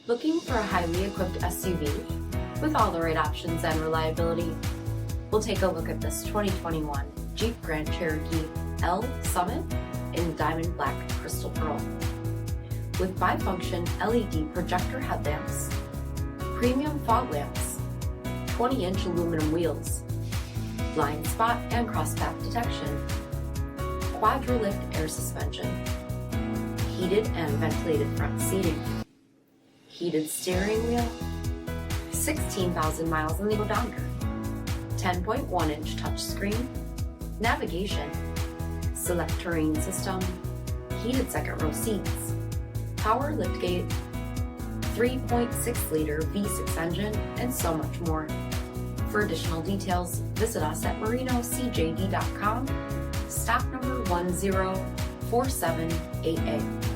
Looking for a highly equipped SUV with all the right options and reliability? We'll take a look at this 2021 Jeep Grand Cherokee L Summit in Diamond Black Crystal Pearl. With bifunction LED projector headlamps, premium fog lamps, 20-inch aluminum wheels, blind spot and crosspath detection, QUADRA lift air suspension, heated and ventilated front seating, heated steering wheel, 16,000 miles on the odometer, 10.1-inch touchscreen, navigation, select terrain system, heated second row seats, power liftgate, 3.6-liter V6 engine, and so much more. For additional details, visit us at marinocjd.com, stock number 104788.